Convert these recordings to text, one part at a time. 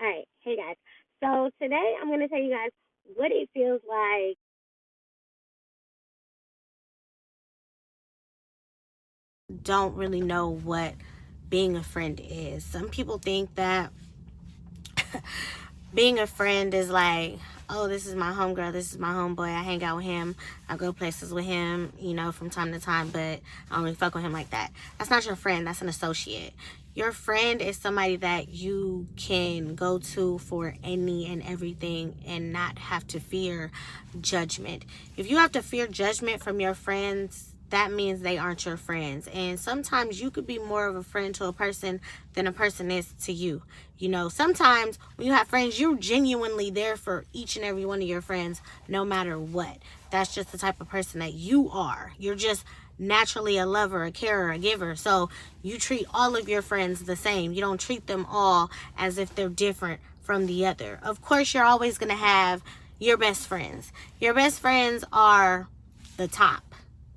All right, hey guys. So today I'm gonna tell you guys what it feels like. Don't really know what being a friend is. Some people think that being a friend is like, oh, this is my homegirl, this is my homeboy. I hang out with him, I go places with him, from time to time, but I don't really fuck with him like that. That's not your friend, that's an associate. Your friend is somebody that you can go to for any and everything and not have to fear judgment. If you have to fear judgment from your friends, that means they aren't your friends. And sometimes you could be more of a friend to a person than a person is to you. Sometimes when you have friends, you're genuinely there for each and every one of your friends, no matter what. That's just the type of person that you are. You're just naturally a lover, a carer, a giver. So you treat all of your friends the same. You don't treat them all as if they're different from the other. Of course, you're always going to have your best friends. Your best friends are the top,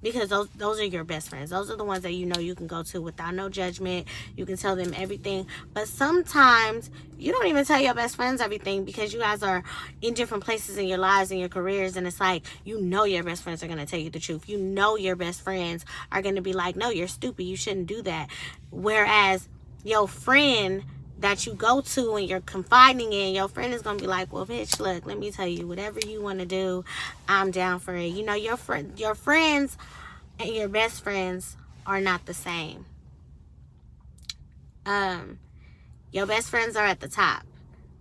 because those are your best friends. Those are the ones that you can go to without no judgment. You can tell them everything. But sometimes you don't even tell your best friends everything, because you guys are in different places in your lives and your careers, and it's like, your best friends are going to tell you the truth. Your best friends are going to be like, no, you're stupid, you shouldn't do that. Whereas your friend that you go to and you're confiding in, your friend is gonna be like, well, bitch, look, let me tell you, whatever you want to do, I'm down for it. Your friends and your best friends are not the same. Your best friends are at the top.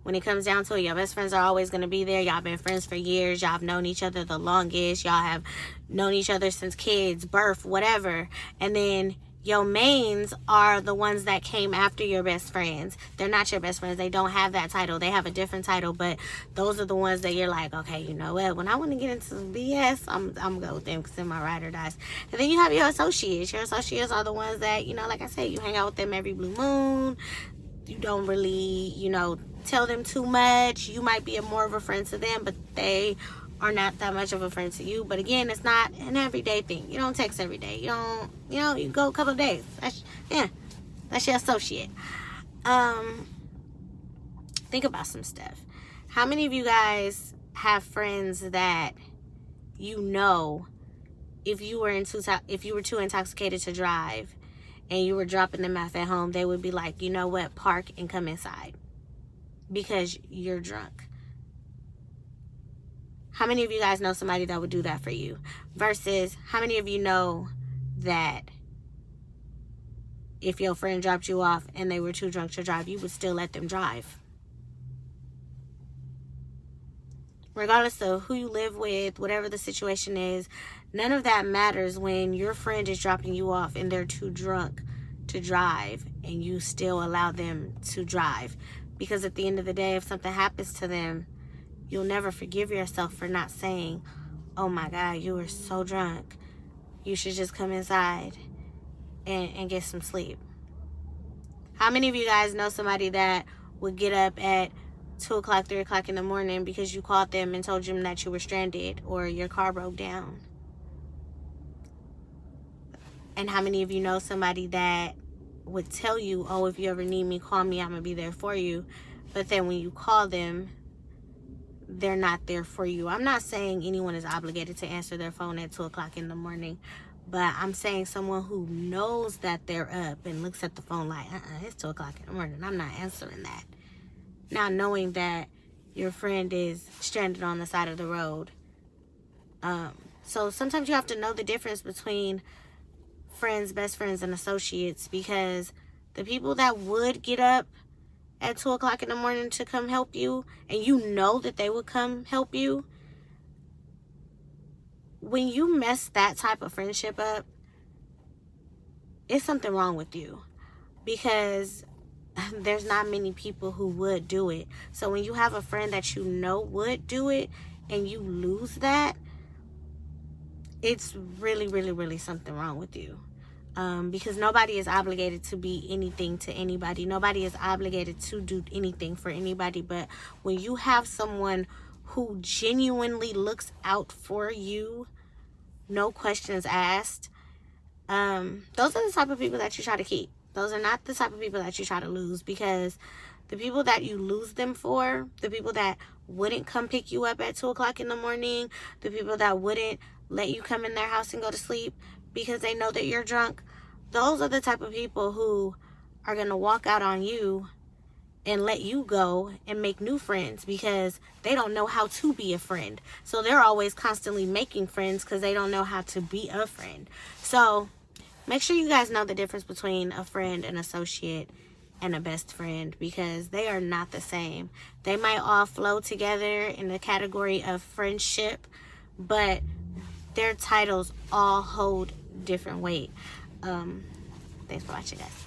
When it comes down to it, your best friends are always going to be there. Y'all been friends for years. Y'all have known each other the longest. Y'all have known each other since kids, birth, whatever. And then your mains are the ones that came after your best friends. They're not your best friends. They don't have that title. They have a different title, but those are the ones that you're like, okay, you know what? When I want to get into some BS, I'm going to go with them because they're my ride or dies. And then you have your associates. Your associates are the ones that, like I said, you hang out with them every blue moon. You don't really, tell them too much. You might be more of a friend to them, but they are not that much of a friend to you. But again, it's not an everyday thing. You don't text every day. You don't, you go a couple of days. That's your associate. Think about some stuff. How many of you guys have friends that if you were too intoxicated to drive and you were dropping them off at home, they would be like, you know what, park and come inside because you're drunk? How many of you guys know somebody that would do that for you? Versus, how many of you know that if your friend dropped you off and they were too drunk to drive, you would still let them drive? Regardless of who you live with, whatever the situation is, none of that matters when your friend is dropping you off and they're too drunk to drive and you still allow them to drive. Because at the end of the day, if something happens to them, you'll never forgive yourself for not saying, oh my God, you were so drunk. You should just come inside and get some sleep. How many of you guys know somebody that would get up at 2 o'clock, 3 o'clock in the morning because you called them and told them that you were stranded or your car broke down? And how many of you know somebody that would tell you, oh, if you ever need me, call me, I'm going to be there for you. But then when you call them, they're not there for you. I'm not saying anyone is obligated to answer their phone at 2 o'clock in the morning, but I'm saying someone who knows that they're up and looks at the phone like, it's 2 o'clock in the morning, I'm not answering that. Now knowing that your friend is stranded on the side of the road. So sometimes you have to know the difference between friends, best friends, and associates, because the people that would get up at 2 o'clock in the morning to come help you, and you know that they would come help you, when you mess that type of friendship up, it's something wrong with you, because there's not many people who would do it. So when you have a friend that you know would do it and you lose that, it's really, really, really something wrong with you. Because nobody is obligated to be anything to anybody. Nobody is obligated to do anything for anybody. But when you have someone who genuinely looks out for you, no questions asked, those are the type of people that you try to keep. Those are not the type of people that you try to lose, because The people that you lose them for, the people that wouldn't come pick you up at 2 o'clock in the morning, the people that wouldn't let you come in their house and go to sleep because they know that you're drunk, those are the type of people who are going to walk out on you and let you go and make new friends because they don't know how to be a friend. So they're always constantly making friends because they don't know how to be a friend. So make sure you guys know the difference between a friend, an associate, and a best friend, because they are not the same. They might all flow together in the category of friendship, but their titles all hold different weight. Thanks for watching, guys.